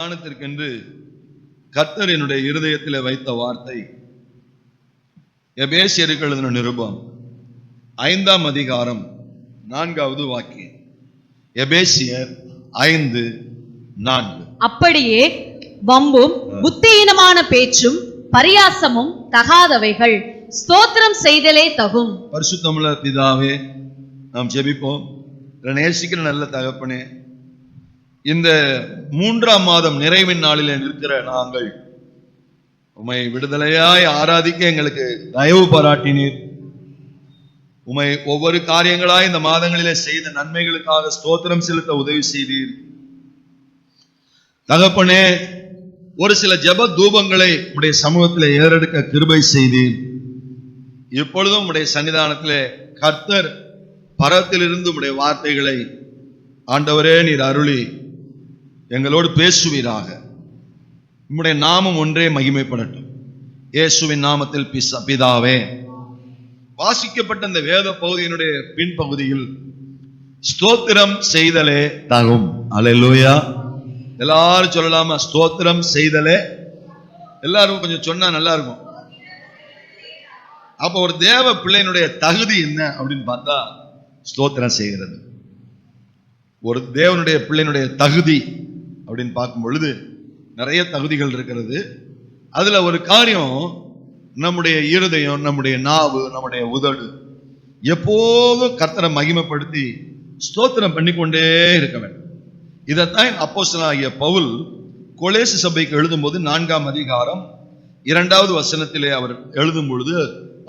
தியானத்திற்கென்று கர்த்தர் என்னுடைய இருதயத்தில் வைத்த வார்த்தை எபேசியருக்கு எழுதின நிருபம் 5ஆம் அதிகாரம் 4வது வாக்கியம். எபேசியர் 5:4. அப்படியே வம்பும் புத்தியீனமான பேச்சும் பரியாசமும் தகாதவைகள், ஸ்தோத்திரம் செய்தலே தகும். பரிசுத்தமுள்ள பிதாவே, நாம் ஜெபிப்போம். நேசிக்கிற நல்ல தகப்பனே, இந்த 3ஆம் மாதம் நிறைவின் நாளில் இருக்கிற நாங்கள் உம்மை விடுதலையாய் ஆராதிக்க எங்களுக்கு தயவு பாராட்டினீர். உம்மை ஒவ்வொரு காரியங்களாய் இந்த மாதங்களிலே செய்த நன்மைகளுக்காக ஸ்தோத்திரம் செலுத்த உதவி செய்தீர். தகப்பனே, ஒரு சில ஜெப தூபங்களை உடைய சமூகத்தில் ஏறெடுக்க கிருபை செய்தீர். இப்பொழுதும் உடைய சன்னிதானத்திலே கர்த்தர் பரத்திலிருந்து உடைய வார்த்தைகளை ஆண்டவரே நீர் அருளி எங்களோடு பேசுவீராக. உம்முடைய நாமம் ஒன்றே மகிமைப்படட்டும். இயேசுவின் நாமத்தில் பிதாவே. வாசிக்கப்பட்ட இந்த வேத பகுதியினுடைய பின்பகுதியில் ஸ்தோத்திரம் செய்தலே தகும். அல்லேலூயா. எல்லாரும் சொல்லலாமா? ஸ்தோத்திரம் செய்தலே. எல்லாரும் கொஞ்சம் சொன்னா நல்லா இருக்கும். அப்ப ஒரு தேவ பிள்ளையினுடைய தகுதி என்ன அப்படின்னு பார்த்தா ஸ்தோத்திரம் செய்கிறது. ஒரு தேவனுடைய பிள்ளையினுடைய தகுதி அப்படின்னு பார்க்கும் பொழுது நிறைய தகுதிகள் இருக்கிறது. அதுல ஒரு காரியம், நம்முடைய இருதயம், நம்முடைய நாவு, நம்முடைய உதடு எப்போதும் கர்த்தரை மகிமைப்படுத்தி ஸ்தோத்திரம் பண்ணிக்கொண்டே இருக்க வேண்டும். இதைத்தான் அப்போஸ்தலனாகிய பவுல் கொலேசு சபைக்கு எழுதும் போது 4ஆம் அதிகாரம் 2வது வசனத்திலே அவர் எழுதும் பொழுது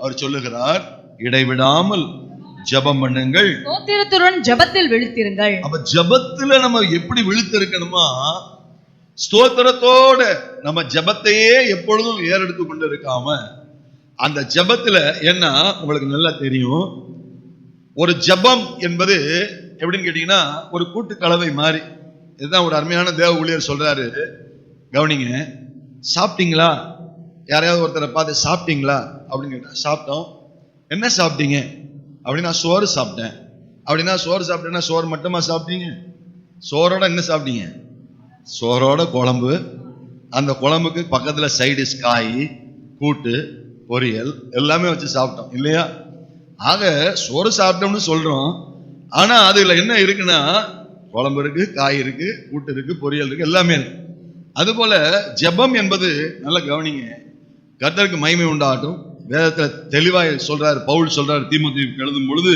அவர் சொல்லுகிறார், இடைவிடாமல் ஜெபம் பண்ணுங்கள், ஸ்தோத்திரத்துடன் ஜெபத்தில் விழித்திருங்கள். அப்ப ஜெபத்துல நம்ம எப்படி விழித்திருக்கணுமா? ஸ்தோத்திரத்தோட நம்ம ஜெபத்தையே எப்பொழுதும் ஏறெடுத்து கொண்டு இருக்காம, அந்த ஜெபத்துல என்ன உங்களுக்கு நல்லா தெரியும். ஒரு ஜெபம் என்பது எப்படின்னு கேட்டீங்கன்னா ஒரு கூட்டு கலவை மாதிரி. இதுதான் ஒரு அருமையான தேவ ஊழியர் சொல்றாரு, கவனிங்க. சாப்பிட்டீங்களா? யாரையாவது ஒருத்தரை பார்த்து சாப்பிட்டீங்களா அப்படின்னு கேட்டா, சாப்பிட்டோம். என்ன சாப்பிட்டீங்க அப்படின்னா, சோறு சாப்பிட்டேன். அப்படின்னா சோறு சாப்பிட்டேன்னா சோறு மட்டுமா சாப்பிட்டீங்க? சோறோட என்ன சாப்பிட்டீங்க? சோறோட குழம்பு, அந்த குழம்புக்கு பக்கத்துல சைடிஷ், காய், கூட்டு, பொரியல் எல்லாமே வச்சு சாப்பிட்டோம் இல்லையா? ஆக சோறு சாப்பிட்டோம்னு சொல்றோம். ஆனா அதுல என்ன இருக்குன்னா, குழம்பு இருக்கு, காய் இருக்கு, கூட்டு இருக்கு, பொரியல் இருக்கு, எல்லாமே இருக்கு. அது போல ஜெபம் என்பது, நல்ல கவனிங்க, கர்த்தருக்கு மகிமை உண்டாகட்டும். வேதத்துல தெளிவாய் சொல்றாரு, பவுல் சொல்றாரு தீமோத்தேயுவுக்கு எழுதும் பொழுது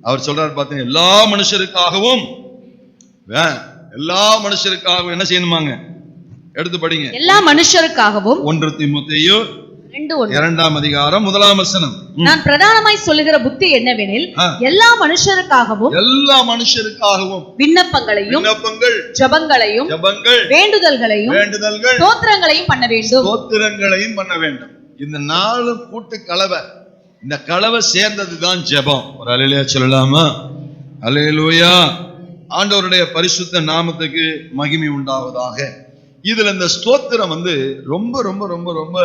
அவர் சொல்றாரு, பார்த்தீங்க, எல்லா மனுஷருக்காகவும் என்ன செய்யணுமாங்க? எடுத்து படிங்க. எல்லா மனுஷருக்காகவும் 1 தீமோத்தேயு 2ஆம் அதிகாரம் 1ஆம் வசனம். நான் பிரதானமாய் சொல்லுகிற புத்தி என்னவெனில், எல்லா மனுஷருக்காகவும் விண்ணப்பங்களையும் ஜெபங்களையும் வேண்டுதல்களையும் ஸ்தோத்திரங்களையும் பண்ண வேண்டும். இந்த 4 கூட்டு கலவை, இந்த கலவை சேர்ந்ததுதான் ஜெபம். ஒரு அல்லேலூயா சொல்லலாமா? அல்லேலூயா. ஆண்டவருடைய பரிசுத்த நாமத்துக்கு மகிமை உண்டாவதாக. இதுல இந்த ஸ்தோத்திரம் ரொம்ப ரொம்ப ரொம்ப ரொம்ப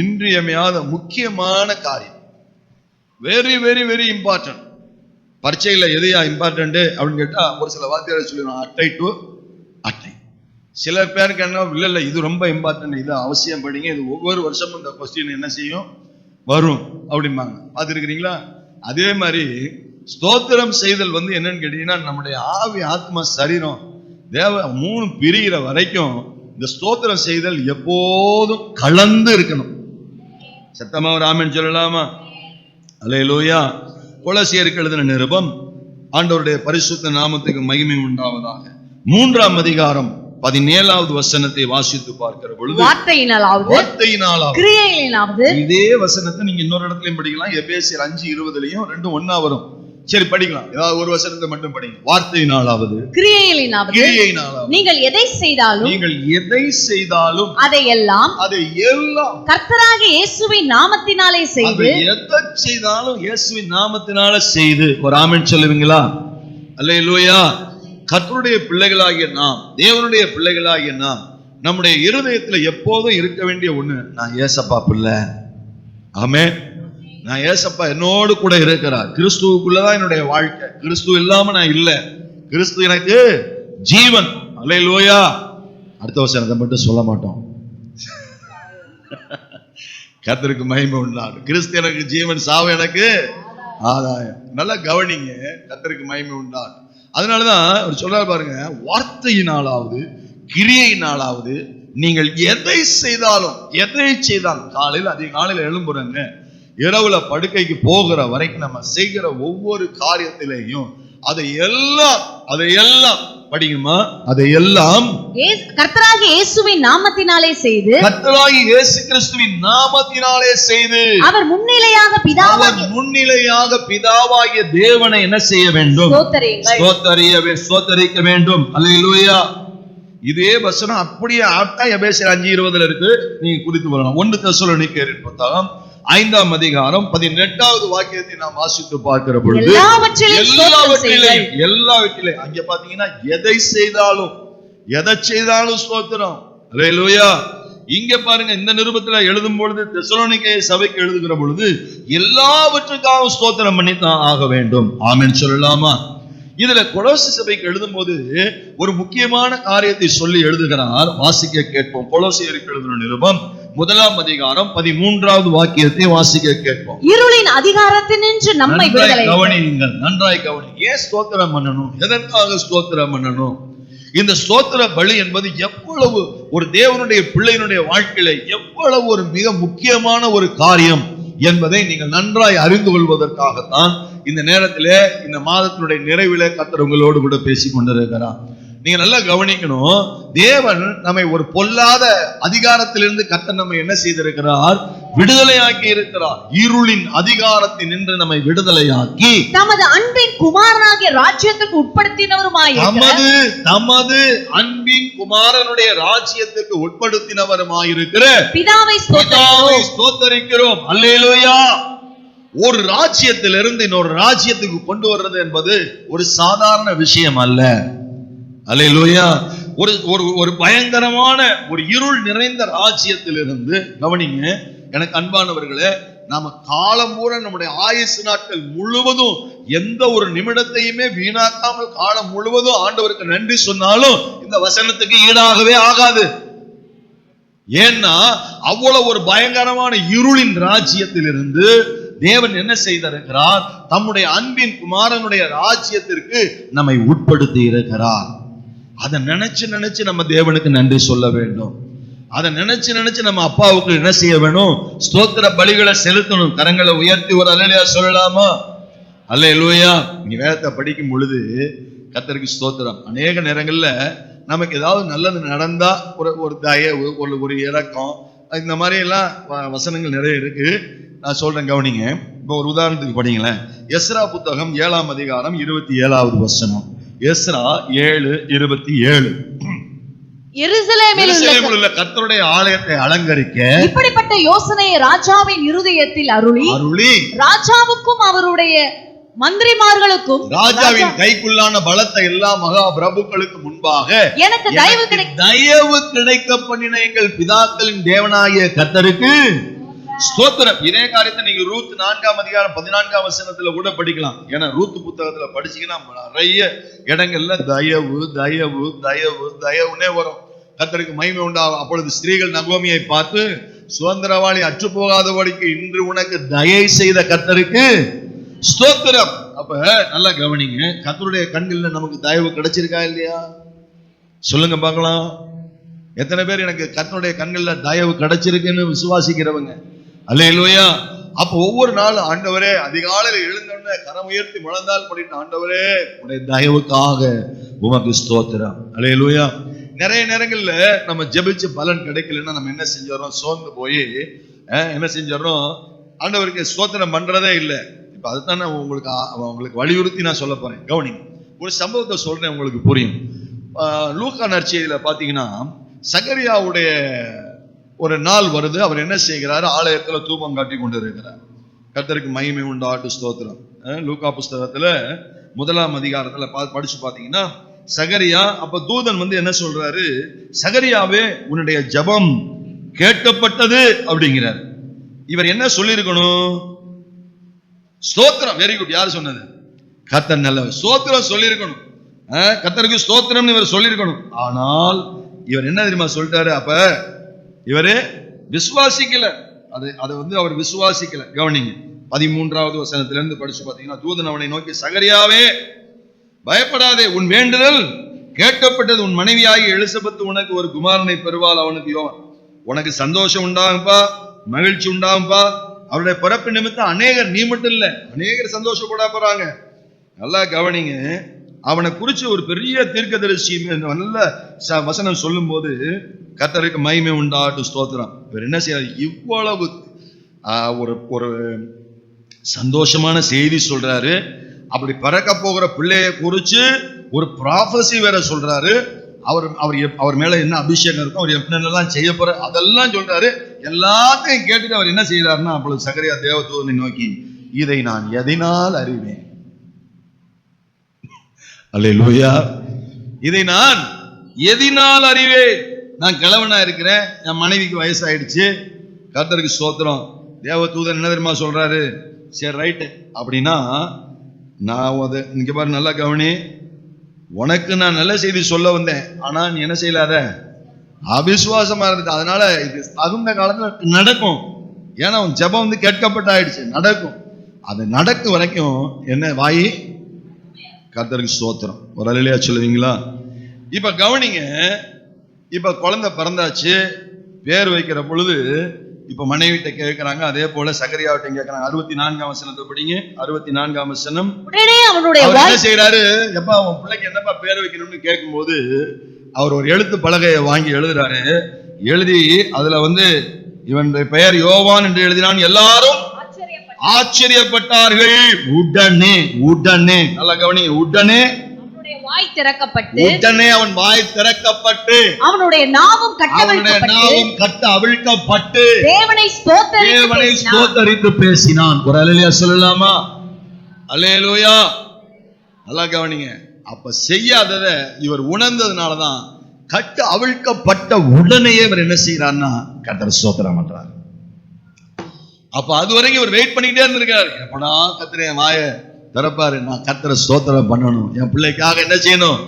இன்றியமையாத முக்கியமான காரியம். Very very very important. பரீட்சையில எதையா இம்பார்ட்டன்ட் அப்படின்னு கேட்டா ஒரு சில வார்த்தைகளை சொல்லிடுவோம், அட்டை டு அட்டை. சிலர் பேருக்கு என்ன, இல்ல இது ரொம்ப இம்பார்ட்டன்ட், இது அவசியம் படிங்க, இது ஒவ்வொரு வருஷமும் இந்த கொஸ்டின் என்ன செய்யும் வரும் அப்படிம்பாங்க. பார்த்துருக்கிறீங்களா? அதே மாதிரி ஸ்தோத்திரம் செய்தல் என்னன்னு கேட்டீங்கன்னா, நம்முடைய ஆவி, ஆத்மா, சரீரம், தேவ 3 பிரிகிற வரைக்கும் இந்த ஸ்தோத்திரம் செய்தல் எப்போதும் கலந்து இருக்கணும். சத்தமா ஒரு ஆமென் சொல்லலாமா? அல்லேலூயா. கொலோசியருக்கு எழுதின நிருபம், ஆண்டவருடைய பரிசுத்த நாமத்துக்கு மகிமை உண்டாவதாக, 3ஆம் அதிகாரம் 17வது வசனத்தை வாசித்து பார்க்கிற பொழுது, வார்த்தையினாலாவது கிரியையினாலாவது, இதே வசனத்தை நீங்க இன்னொரு இடத்துலயும் படிக்கலாம். எபேசியர் 5:20 ரெண்டும் ஒண்ணா வரும். சரி, படிக்கலாம். ஏதாவது ஒரு வசனத்தை மட்டும் படிங்க. வார்த்தையினாலாவது கிரியையினாலாவது நீங்கள் எதை செய்தாலும் அதையெல்லாம் கர்த்தராகிய இயேசுவின் நாமத்தினாலே செய்து, எதை செய்தாலும் இயேசுவின் நாமத்தினாலே செய்து. ஒரு ஆமென் சொல்லுவீங்களா? அல்லேலூயா. கர்த்தருடைய பிள்ளைகளாகிய நாம், தேவனுடைய பிள்ளைகளாகிய நாம், நம்முடைய இருதயத்துல எப்போதும் இருக்க வேண்டிய ஒண்ணு, நான் ஏசப்பா பிள்ளை. ஆமென். நான் ஏசப்பா என்னோடு கூட இருக்கிறார். கிறிஸ்துவுக்குள்ளதான் என்னுடைய வாழ்க்கை. கிறிஸ்து இல்லாம நான் இல்லை. கிறிஸ்து எனக்கு ஜீவன். அல்லேலூயா. அடுத்த வசனத்தை மட்டும் சொல்ல மாட்டோம். கர்த்தருக்கு மகிமை உண்டாகும். கிறிஸ்து எனக்கு ஜீவன், சாவு எனக்கு ஆதாயம். நல்லா கவனிங்க, கர்த்தருக்கு மகிமை உண்டாகும். அதனாலதான் அவர் சொல்றாரு பாருங்க, வார்த்தையினாலாவது கிரியையினாலாவது நீங்கள் எதை செய்தாலும் காலையில் அதிகாலையில் எழும்புறங்க, இரவுல படுக்கைக்கு போகிற வரைக்கும் நம்ம செய்கிற ஒவ்வொரு காரியத்திலையும் அதையெல்லாம் படிக்குமா, அதையெல்லாம் கர்த்தராகிய இயேசுவின் நாமத்தினாலே செய்து, கர்த்தராகிய இயேசு கிறிஸ்துவின் நாமத்தினாலே செய்து, அவர் முன்னிலையாக பிதாவாகிய தேவனை என்ன செய்ய வேண்டும்? ஸ்தோத்தரிக்க வேண்டும். அல்லேலூயா. இதே வசனம் அப்படியே ஆட்டா எபேசியர் 5:20 இருக்கு, நீங்க குறித்து வரலாம். 1 தெசலோனிக்கேயர் புத்தகம் 5ஆம் அதிகாரம் 18வது வாக்கியத்தை நாம் வாசித்து பார்க்கிற பொழுது, எல்லாவற்றிலும் அங்க பாத்தீங்கன்னா எதை செய்தாலும் ஸ்தோத்திரம். அல்லேலூயா. இங்க பாருங்க, இந்த நிருபத்துல எழுதும் பொழுது, தெசலோனிக்கேய சபைக்கு எழுதுகிற பொழுது எல்லாவற்றுக்காகவும் ஸ்தோத்திரம் பண்ணித்தான் ஆக வேண்டும். ஆமென் சொல்லலாமா? இதுல கொலோசி சபைக்கு எழுதும் போது ஒரு முக்கியமான காரியத்தை சொல்லி எழுதுகிறார். வாசிக்க கேட்போம். கொலோசியருக்கு எழுதின நிருபம் 1ஆம் அதிகாரம் 13வது வாக்கியத்தை வாசிக்க கேட்போம். இருளின் அதிகாரத்தினின்று நம்மை விடுதலை. கவனியுங்கள், நன்றாய் கவனி. ஏன் ஸ்தோத்திரம் பண்ணணும்? எதற்காக ஸ்தோத்திரம் பண்ணணும்? இந்த ஸ்தோத்திர பலி என்பது எவ்வளவு ஒரு தேவனுடைய பிள்ளையினுடைய வாழ்க்கையில எவ்வளவு ஒரு மிக முக்கியமான ஒரு காரியம் என்பதை நீங்கள் நன்றாய் அறிந்து கொள்வதற்காகத்தான் இந்த நேரத்திலே, இந்த மாதத்தினுடைய நிறைவிலே கர்த்தர் உங்களோடு கூட பேசிக் கொண்டிருக்கிறார். நீங்க நல்லா கவனிக்கணும். தேவன் நம்மை ஒரு பொல்லாத அதிகாரத்திலிருந்து கர்த்தர் நம்மை என்ன செய்திருக்கிறார்? விடுதலையாக்கி இருக்கிறார். இருளின் அதிகாரத்தினின்று நம்மை விடுதலையாக்கி தமது அன்பின் குமாரனாகிய ராஜ்யத்துக்கு உட்படுத்தினவருமாயிருக்கிற, தமது அன்பின் குமாரனுடைய ராஜ்யத்துக்கு உட்படுத்தினவருமாயிருக்கிற பிதாவை ஸ்தோத்தரிக்கிறோம். அல்லேலூயா. ஒரு ராஜ்யத்திலிருந்து இன்னொரு ராஜ்யத்துக்கு கொண்டு வர்றது என்பது ஒரு சாதாரண விஷயம் அல்ல. அல்லேலூயா. ஒரு பயங்கரமான ஒரு இருள் நிறைந்த ராஜ்யத்திலிருந்து, கவனிங்க எனக்கு அன்பானவர்களே, நாம காலம் பூரா நம்முடைய ஆயுசு நாட்கள் முழுவதும் எந்த ஒரு நிமிடத்தையுமே வீணாக்காமல் காலம் முழுவதும் ஆண்டவருக்கு நன்றி சொன்னாலும் இந்த வசனத்துக்கு ஈடாகவே ஆகாது. ஏன்னா அவ்வளவு ஒரு பயங்கரமான இருளின் ராஜ்யத்திலிருந்து தேவன் என்ன செய்திருக்கிறார்? தம்முடைய அன்பின் குமாரனுடைய ராஜ்யத்திற்கு நம்மை உட்படுத்தி இருக்கிறார். அதை நினைச்சு நம்ம தேவனுக்கு நன்றி சொல்ல வேண்டும். அதை நினைச்சு நம்ம அப்பாவுக்கு என்ன செய்ய வேணும்? ஸ்தோத்திர பலிகளை செலுத்தணும். கரங்களை உயர்த்தி ஒரு அல்லேலூயா சொல்லலாமா? அல்லேலூயா. நீ வேதத்தை படிக்கும் பொழுது கர்த்தருக்கு ஸ்தோத்திரம். அநேக நேரங்கள்ல நமக்கு ஏதாவது நல்லது நடந்தா ஒரு தயவு, ஒரு இரக்கம், இந்த மாதிரி எல்லாம் வசனங்கள் நிறைய இருக்கு. நான் சொல்றேன், கவனிங்க. இப்போ ஒரு உதாரணத்துக்கு படிங்களேன். எஸ்ரா புத்தகம் 7ஆம் அதிகாரம் 27வது வசனம். எஸ்ரா 7:27. எருசலேமில் உள்ள கர்த்தருடைய ஆலயத்தை அலங்கரிக்க இப்படிப்பட்ட யோசனையை ராஜாவின் இருதயத்தில் அருளி ராஜாவுக்கும் அவருடைய மந்திரிமார்களுக்கும் ராஜாவின் கைக்குள்ளான பலத்தை எல்லா மகா பிரபுக்களுக்கு முன்பாக எனக்கு தயவு கிடைக்க பண்ணின எங்கள் பிதாக்களின் தேவனாகிய கர்த்தருக்கு ஸ்தோத்திரம். இதே காரியத்தை நீங்க ரூத் 4ஆம் அதிகாரம் 14ஆம் வசனத்துல கூட படிக்கலாம். ஏன்னா ரூத் புத்தகத்துல படிச்சீங்கன்னா நிறைய இடங்கள்ல தயவு தயவு தயவு தயவுனே வரும். கர்த்தருக்கு மகிமை உண்டாகும். அப்பொழுது ஸ்திரீகள் நகோமியை பார்த்து, சுதந்திரவாளி அற்று போகாதபடிக்கு இன்று உனக்கு தயை செய்த கர்த்தருக்கு ஸ்தோத்திரம். அப்ப நல்லா கவனிங்க, கர்த்தருடைய கண்கள்ல நமக்கு தயவு கிடைச்சிருக்கா இல்லையா? சொல்லுங்க பார்க்கலாம். எத்தனை பேர் எனக்கு கர்த்தருடைய கண்கள்ல தயவு கிடைச்சிருக்குன்னு விசுவாசிக்கிறவங்க? அல்லேலூயா. அப்ப ஒவ்வொரு நாளும் ஆண்டவரே, அதிகாலையில் எழுந்தோடனே கரம் உயர்த்தி முழந்தால் படித்த ஆண்டவரே, உடைய தயவுக்காக உமக்கு ஸ்தோத்திரம். அல்லேலூயா. நிறைய நேரங்கள்ல நம்ம ஜெபிச்சு பலன் கிடைக்கலன்னா நம்ம என்ன செஞ்சோம்? சோர்ந்து போய் என்ன செஞ்சோம்? ஆண்டவருக்கு ஸ்தோத்திரம் பண்றதே இல்லை. இப்ப அதுதான் உங்களுக்கு வலியுறுத்தி நான் சொல்ல போறேன். கவனிங்க, ஒரு சம்பவத்தை சொல்றேன், உங்களுக்கு புரியும். லூக்கா நற்செய்தியில பாத்தீங்கன்னா சகரியாவுடைய ஒரு நாள் வருது. அவர் என்ன செய்கிறார்? ஆலயத்துல தூபம் காட்டி கொண்டு இருக்கிறார். கர்த்தருக்கு மகிமை உண்டாட்டு ஸ்தோத்திரம். லூக்கா புஸ்தகத்துல 1ஆம் அதிகாரத்துல படிச்சு பாத்தீங்கன்னா சகரியா, அப்ப தூதன் என்ன சொல்றாரு? சகரியாவே, உன்னுடைய ஜெபம் கேட்கப்பட்டது அப்படிங்கிறார். இவர் என்ன சொல்லியிருக்கணும்? ஸ்தோத்திரம். Very good. யாரு சொன்னது? கர்த்தர் நல்லவர். ஸ்தோத்திரம் சொல்லியிருக்கணும். கர்த்தருக்கு ஸ்தோத்திரம் இவர் சொல்லியிருக்கணும். ஆனால் இவர் என்ன தெரியுமா சொல்லிட்டாரு? அப்ப இவரு விசுவாசிக்கல, அதை அவர் விசுவாசிக்கல. கவனிங்க, 13வது வசனத்திலிருந்து படிச்சு பாத்தீங்கன்னா, தூதன் அவனை நோக்கி, சகரியாவே பயப்படாதே, உன் வேண்டுதல் கேட்கப்பட்டது, உன் மனைவியாகி எலிசபெத் உனக்கு ஒரு குமாரனை பெறுவாள், அவனுக்கு யோவான். உனக்கு சந்தோஷம் உண்டாகும்பா, மகிழ்ச்சி உண்டாகும்பா. அவருடைய பிறப்பு நிமித்தம் அநேகர், நீ மட்டும் இல்ல, அநேகர் சந்தோஷப்பட போறாங்க. நல்லா கவனிங்க, அவனை குறிச்சு ஒரு பெரிய தீர்க்கதரிசி நல்ல வசனம் சொல்லும் போது, கர்த்தருக்கு மகிமை உண்டாகட்டும், ஸ்தோத்திரம். இவர் என்ன செய்யறாரு? இவ்வளவு ஒரு சந்தோஷமான செய்தி சொல்றாரு. அப்படி பிறக்க போகிற பிள்ளைய குறிச்சு ஒரு ப்ராபசி வேற சொல்றாரு. அவர் மேல என்ன அபிஷேகம் இருக்கும், அவர் என்னென்னலாம் செய்ய போற அதெல்லாம் சொல்றாரு. எல்லாத்தையும் கேட்டுட்டு அவர் என்ன செய்யறாருன்னா, அப்பொழுது சகரியா தேவதூதனை நோக்கி, இதை நான் எதனால் அறிவேன்? அல்லேலூயா. இதை நான் எதனால் அறிவேன்? நான் கிழவனா இருக்கிறேன், என் மனைவிக்கு வயசாயிடுச்சு. கர்த்தருக்கு ஸ்தோத்திரம். தேவதூதன் என்ன தெரியுமா சொல்றாரு? சரி ரைட்டு அப்படின்னா, நான் இங்க பாரு, நல்லா கவனி, உனக்கு நான் நல்ல செய்தி சொல்ல வந்தேன், ஆனா நீ என்ன செய்யலாத, அவிசுவாசமா இருந்துட்டு. அதனால இது தகுந்த காலத்துல நடக்கும். ஏன்னா உன் ஜெபம் கேட்கப்பட்ட ஆயிடுச்சு, நடக்கும். அது நடக்கும் வரைக்கும் என்ன வாயி? கர்த்தருக்கு ஸ்தோத்திரம். ஒரு அல்லேலூயா சொல்லுவீங்களா? இப்ப கவனிங்க, இப்ப குழந்தை பிறந்தாச்சு, பேர் வைக்கிற பொழுது இப்ப மனைவிட்ட கேட்கிறாங்க. அதே போல சகரியாவிட்ட கேட்கிறாங்க. 64ஆம் வசனத்தை படிங்க. 64ஆம் வசனம். உடனே அவனுடைய என்ன செய்யறாரு? எப்ப அவன் பிள்ளைக்கு என்னப்பா பேர் வைக்கணும்னு கேட்கும் போது, அவர் ஒரு எழுத்து பலகையை வாங்கி எழுதுறாரு. எழுதி அதுல இவன் பெயர் யோவான் என்று எழுதினான். எல்லாரும் ஆச்சரியப்பட்டார்கள். உடனே நல்லா கவனி, உடனே வாய் திறக்கப்பட்டு, உடனே அவன் வாய் திறக்கப்பட்டு, அவனுடைய நாவும் கட்ட அவிழ்க்கப்பட்டு, தேவனை ஸ்தோத்தரித்து பேசினான். ஒரு அல்லேலூயா சொல்லலாமா? அல்லேலூயா. நல்லா கவனிங்க. அப்ப செய்யாதத இவர் உணர்ந்ததுனாலதான் கட்டு அவிழ்க்கப்பட்ட உடனேயே இவர் என்ன செய்யறாருன்னா, கர்த்தர் ஸ்தோத்திரம் பண்றார். அப்ப அது வரைக்கும் இவர் வெயிட் பண்ணிக்கிட்டே இருந்திருக்காரு. எப்படா கர்த்தரே வாய திறப்பாரு, நான் கர்த்தரை ஸ்தோத்திரம் பண்ணணும், என் பிள்ளைக்காக என்ன செய்யணும்,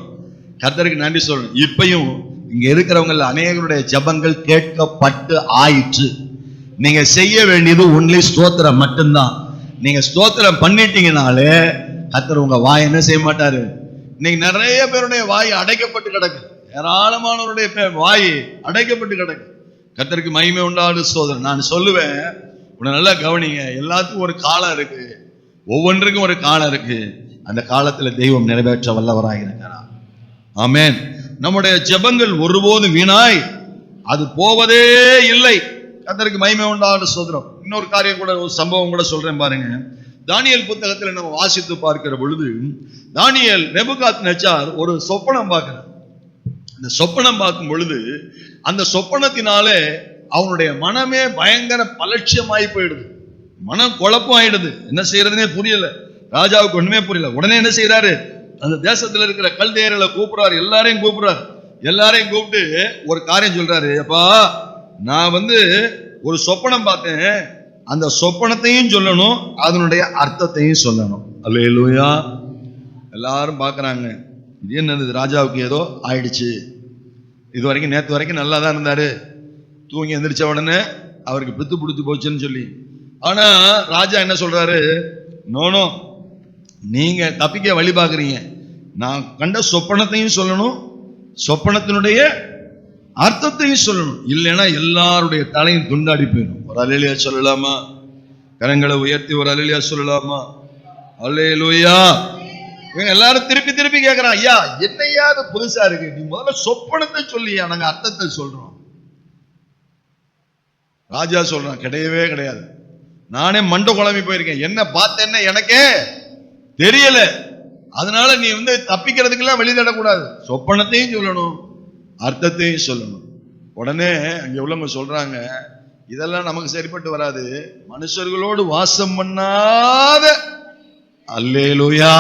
கர்த்தருக்கு நன்றி சொல்லணும். இப்பயும் இங்க இருக்கிறவங்க அநேகருடைய ஜெபங்கள் கேட்கப்பட்டு ஆயிற்று. நீங்க செய்ய வேண்டியது ஒன்லி ஸ்தோத்திரம் மட்டும்தான். நீங்க ஸ்தோத்திரம் பண்ணிட்டீங்கனாலே கர்த்தர் உங்க வாய் என்ன செய்ய மாட்டாரு. இன்னைக்கு நிறைய பேருடைய வாய் அடைக்கப்பட்டு கிடக்கு, ஏராளமானவருடைய வாய் அடைக்கப்பட்டு கிடக்கு. கர்த்தருக்கு மகிமை உண்டாடு ஸ்தோத்திரம். நான் சொல்லுவேன், உன்னை நல்லா கவனிங்க, எல்லாத்துக்கும் ஒரு காலம் இருக்கு, ஒவ்வொன்றுக்கும் ஒரு காலம் இருக்கு. அந்த காலத்துல தெய்வம் நிறைவேற்ற வல்லவராக இருக்கிறார். ஆமென். நம்முடைய ஜெபங்கள் ஒருபோதும் வீணாய் அது போவதே இல்லை. கர்த்தருக்கு மகிமை உண்டான ஸ்தோத்திரம். இன்னொரு காரியம் கூட, ஒரு சம்பவம் கூட சொல்றேன் பாருங்க. தானியேல் புத்தகத்துல நம்ம வாசித்து பார்க்கிற பொழுது, தானியேல் நேபுகாத்நேச்சார் ஒரு சொப்பனம் பார்க்கிறார். இந்த சொப்பனம் பார்க்கும் பொழுது அந்த சொப்பனத்தினாலே அவனுடைய மனமே பயங்கர பலட்சியமாய் போயிடுது, மனம் குழப்பம் ஆயிடுது. என்ன செய்யறதுனே புரியல, ராஜாவுக்கு ஒண்ணுமே புரியல. உடனே என்ன செய்யறாரு, அந்த தேசத்துல இருக்கிற கல்தேயர்களை கூப்பிடுறாரு, எல்லாரையும் கூப்பிட்டு ஒரு காரியம் சொல்றாரு. அப்பா, நான் ஒரு சொப்பனம் பார்த்தேன், அந்த சொப்பனத்தையும் சொல்லணும், அதனுடைய அர்த்தத்தையும் சொல்லணும். அல்லேலூயா. எல்லாரும் பாக்குறாங்க, இது என்னது, ராஜாவுக்கு ஏதோ ஆயிடுச்சு. இது வரைக்கும் நேற்று வரைக்கும் நல்லா தான் இருந்தாரு, தூங்கி எந்திரிச்ச உடனே அவருக்கு பித்து பிடித்து போச்சுன்னு சொல்லி. ஆனா ராஜா என்ன சொல்றாரு, நோனோ, நீங்க தப்பிக்க வழி பாக்குறீங்க, நான் கண்ட சொப்பனத்தையும் சொல்லணும், சொப்பனத்தினுடைய அர்த்தத்தையும் சொல்லணும், இல்லைன்னா எல்லாருடைய தலையும் துண்டாடி போயிடும். ஒரு அல்லேலூயா சொல்லலாமா? கரங்களை உயர்த்தி ஒரு அல்லேலூயா சொல்லலாமா? அல்லேலூயா. இவங்க எல்லாரும் திருப்பி கேட்கிறான், ஐயா என்னையா அது புதுசா இருக்கு, நீ முதல்ல சொப்பனத்தை சொல்லியா, நாங்க அர்த்தத்தை சொல்றோம். ராஜா சொல்றான், கிடையவே கிடையாது, நானே மண்ட குழம்பி போயிருக்கேன், என்ன பார்த்தேன்னா எனக்கே தெரியல, அதனால நீ தப்பிக்கிறதுக்கெல்லாம் வெளியிடக்கூடாது, சொப்பனத்தையும் சொல்லணும், அர்த்தத்தையும் சொல்லணும். உடனே அங்க உள்ளவங்க சொல்றாங்க, இதெல்லாம் நமக்கு சரிப்பட்டு வராது, மனுஷர்களோடு வாசம் பண்ணாத. அல்லேலூயா.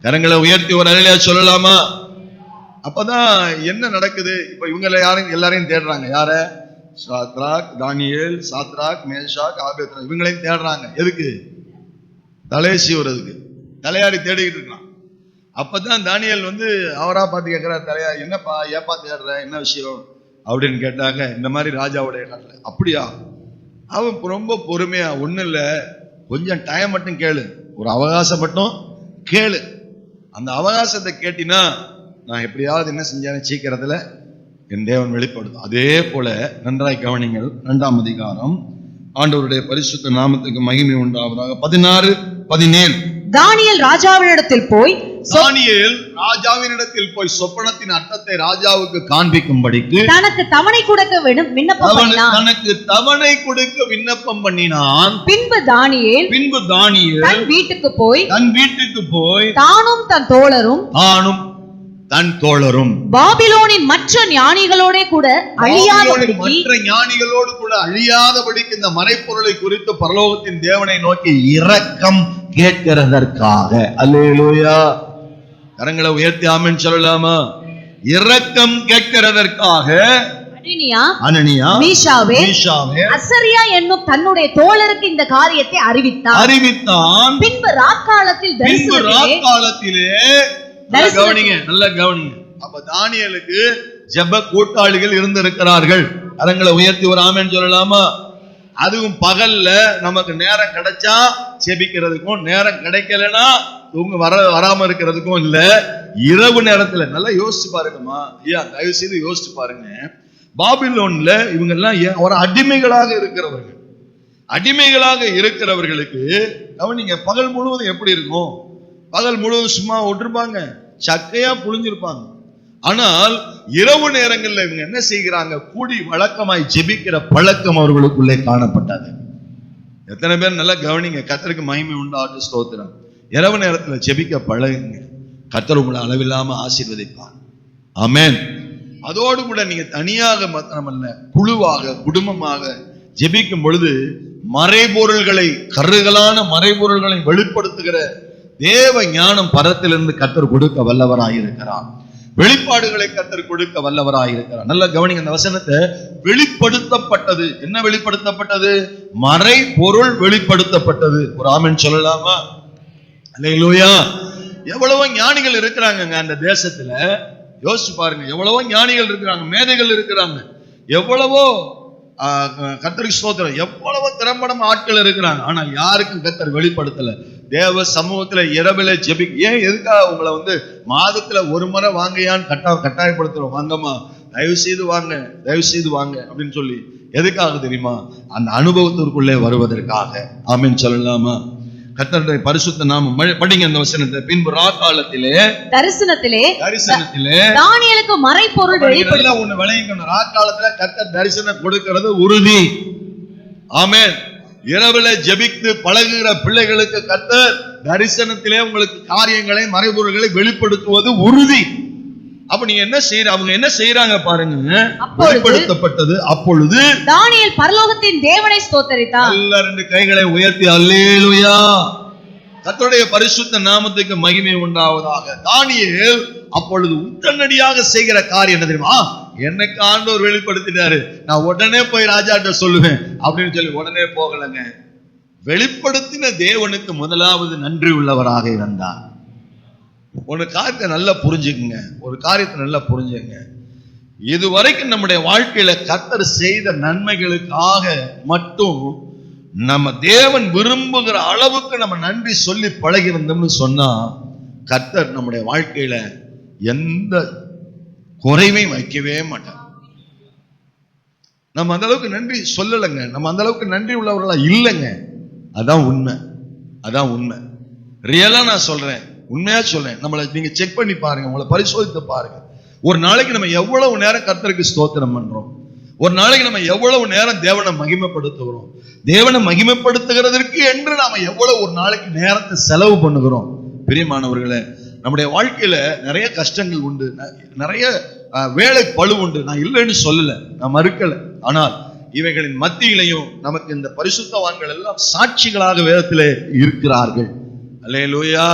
கரங்களை உயர்த்தி ஒரு அல்லேலூயா சொல்லலாமா? அப்பதான் என்ன நடக்குது, இப்ப இவங்க எல்லாரையும் தேடுறாங்க. யார? சாத்ராக், தானியேல், சாத்ராக், மேஷாக், ஆபேத்நேகோ, இவங்களையும் தேடுறாங்க. எதுக்கு? தலையை சீவுறதுக்கு. தலையாரி தேடிக்கிட்டு இருக்கான். அப்பதான் தானியேல் வந்து அவரா பார்த்து கேட்கிறார், தலையா என்னப்பா ஏப்பா தேடுற, என்ன விஷயம் அப்படின்னு கேட்டாங்க. இந்த மாதிரி ராஜாவுடைய காட்டில். அப்படியா? அவன் ரொம்ப பொறுமையா, ஒண்ணு இல்ல, கொஞ்சம் டைம் மட்டும் கேளு, ஒரு அவகாசம் மட்டும் கேளு. அந்த அவகாசத்தை கேட்டினா நான் எப்படியாவது என்ன செஞ்சேன் சீக்கிரத்துல என் தேவன் வெளிப்படுத்தும். அதே போல நன்றாய் கவனிங்கள். 2ஆம் அதிகாரம். ஆண்டவருடைய பரிசுத்த நாமத்துக்கு மகிமை உண்டாவதாக. 16-17. தானியேல் ராஜாவினிடத்தில் போய் சொப்பனத்தின் அர்த்தத்தை ராஜாவுக்கு காண்பிக்கும்படிக்கு தனக்கு தவணை கொடுக்க விண்ணப்பம் பண்ணினான். பின்பு தானியேல் தன் வீட்டுக்கு போய் தானும் தன் தோழரும் பாபிலோனின் மற்ற ஞானிகளோடு கூட அழியாதபடிக்கு இந்த மறைப்பொருளை குறித்து பரலோகத்தின் தேவனை நோக்கி இரக்கம் கேட்கிறதற்காக. அல்லேலூயா. கரங்களை உயர்த்தி ஆமென் சொல்லலாமா? இரக்கம் கேட்கிறதற்காக அனனியா, மீஷாவே, அசரியா என்னும் தன்னுடைய தோழருக்கு இந்த காரியத்தை அறிவித்தான். பின்பு ராக்காலத்திலே கவனிங்க, நல்லா கவனிங்க. அப்ப தானியேலுக்கு ஜெப கூட்டாளிகள் இருந்திருக்கிறார்கள். கரங்களை உயர்த்தி ஒரு ஆமென் சொல்லலாமா? அதுவும் பகல்ல நமக்கு நேரம் கிடைச்சா ஜெபிக்கிறதுக்கும், நேரம் கிடைக்கலன்னா வராம இருக்கிறதுக்கும் இல்ல. இரவு நேரத்துல நல்லா யோசிச்சு பாருங்கம்மா. ஐயா தயவு செய்து யோசிச்சு பாருங்க. பாபிலோன்ல இவங்க எல்லாம் ஒரு அடிமைகளாக இருக்கிறவர்களுக்கு கவனிங்க, பகல் முழுவதும் எப்படி இருக்கும்? பகல் முழுவதும் சும்மா விட்டுருப்பாங்க, சக்கையா புழிஞ்சிருப்பாங்க. ஆனால் இரவு நேரங்கள்ல இவங்க என்ன செய்கிறாங்க? கூடி வழக்கமாய் ஜெபிக்கிற பழக்கம் அவர்களுக்குள்ளே காணப்பட்டது. எத்தனை பேர் நல்லா கவனிங்க. கர்த்தருக்கு மகிமை உண்டாகட்டும், ஸ்தோத்திரம். இரவு நேரத்துல ஜெபிக்க பழகுங்க, கர்த்தர் உங்களை அளவில்லாம ஆசீர்வதிப்பார். ஆமென். அதோடு கூட நீங்க தனியாக மாத்திரமல்ல, குழுவாக, குடும்பமாக ஜெபிக்கும் பொழுது மறைபொருள்களை, கருகலான மறைபொருள்களை வெளிப்படுத்துகிற தேவ ஞானம் பரத்திலிருந்து கர்த்தர் கொடுக்க வல்லவராயிருக்கிறார். வெளிப்பாடுகளை கர்த்தர் கொடுக்க வல்லவராயிருக்கிறார். நல்லா கவனிங்க அந்த வசனத்தை. வெளிப்படுத்தப்பட்டது. என்ன வெளிப்படுத்தப்பட்டது? மறை பொருள் வெளிப்படுத்தப்பட்டது. ஒரு ஆமென் சொல்லலாமா? அல்லேலூயா. எவ்வளவோ ஞானிகள் இருக்கிறாங்க அந்த தேசத்துல. யோசிச்சு பாருங்க, எவ்வளவோ ஞானிகள் இருக்கிறாங்க, மேதைகள் இருக்கிறாங்க, எவ்வளவோ கர்த்தருக்கு ஸ்தோத்திரம், எவ்வளவோ திறம்பட ஆட்கள் இருக்கிறாங்க. ஆனா யாருக்கும் கர்த்தர் வெளிப்படுத்தல. தேவ சமூகத்துல இரவில ஏன் எதுக்காக உங்களை மாதத்துல ஒரு முறை வாங்கியான்னு கட்டாயப்படுத்துறோம்? வாங்கம்மா, தயவு செய்து வாங்க அப்படின்னு சொல்லி. எதுக்காக தெரியுமா? அந்த அனுபவத்திற்குள்ளே வருவதற்காக. ஆமென் சொல்லலாமா? கர்த்தருடைய பரிசுத்த நாமம். படிங்க அந்த வசனத்தை. பின்பு ராக்காலத்திலே தரிசனத்திலே தானியேலுக்கு மறைபொருள் வெளிப்படுத்த. ஒண்ணு விளையணும், ராக்காலத்துல கர்த்தர் தரிசனம் கொடுக்கிறது உறுதி. ஆமென். இரவுல ஜெபித்து பழகுகிற பிள்ளைகளுக்கு கர்த்தர் தரிசனத்திலே உங்களுக்கு காரியங்களை, மறைபொருள்களை வெளிப்படுத்துவது உறுதி. அப்ப நீங்க என்ன செய்யற, அவங்க என்ன செய்யறாங்க பாருங்க. வெளிப்படுத்தப்பட்டது. அப்பொழுது தானியேல் பரலோகத்தின் தேவனை ஸ்தோத்தரித்தான். எல்லா ரெண்டு கைகளை உயர்த்தி அல்லேலூயா. கர்த்தருடைய பரிசுத்த நாமத்துக்கு மகிமை உண்டாவதாக. தானியேல் அப்பொழுது உடனடியாக செய்கிற காரியம் என்ன தெரியுமா? எனக்கு ஆண்டவர் வெளிப்படுத்திட்டாரு, நான் உடனே போய் ராஜாட்ட சொல்லுவேன் அப்படின்னு சொல்லி உடனே போகலங்க. வெளிப்படுத்தின தேவனுக்கு முதலாவது நன்றி உள்ளவராக இருந்தார். ஒரு காரியத்தை நல்லா புரிஞ்சுக்குங்க. இதுவரைக்கும் நம்முடைய வாழ்க்கையில கர்த்தர் செய்த நன்மைகளுக்காக மட்டும் நம்ம தேவன் விரும்புகிற அளவுக்கு நம்ம நன்றி சொல்லி பழகிருந்தோம்னு சொன்னா கர்த்தர் நம்முடைய வாழ்க்கையில எந்த குறைவையும் வைக்கவே மாட்டார். நம்ம அந்த அளவுக்கு நன்றி சொல்லலைங்க, நம்ம அந்த அளவுக்கு நன்றி உள்ளவர்களா இல்லைங்க. அதான் உண்மை. ரியலா நான் சொல்றேன், உண்மையா சொல்றேன். நம்மளை நீங்க செக் பண்ணி பாருங்க, உங்களை பரிசோதித்து பாருங்க. ஒரு நாளைக்கு நம்ம எவ்வளவு நேரம் கர்த்தருக்கு ஸ்தோத்திரம் பண்றோம்? ஒரு நாளைக்கு நம்ம எவ்வளவு நேரம் தேவனை மகிமைப்படுத்துகிறோம்? தேவனை மகிமைப்படுத்துகிறதற்கு என்று நாம எவ்வளவு ஒரு நாளைக்கு நேரத்தை செலவு பண்ணுகிறோம்? பிரியமானவர்களே, நம்முடைய வாழ்க்கையில நிறைய கஷ்டங்கள் உண்டு, நிறைய வேலை பளு உண்டு. நான் இல்லைன்னு சொல்லல, நான் மறுக்கல. ஆனால் இவைகளின் மத்தியிலையும் நமக்கு இந்த பரிசுத்தவான்கள் எல்லாம் சாட்சிகளாக வேதத்திலே இருக்கிறார்கள். அல்லேலூயா.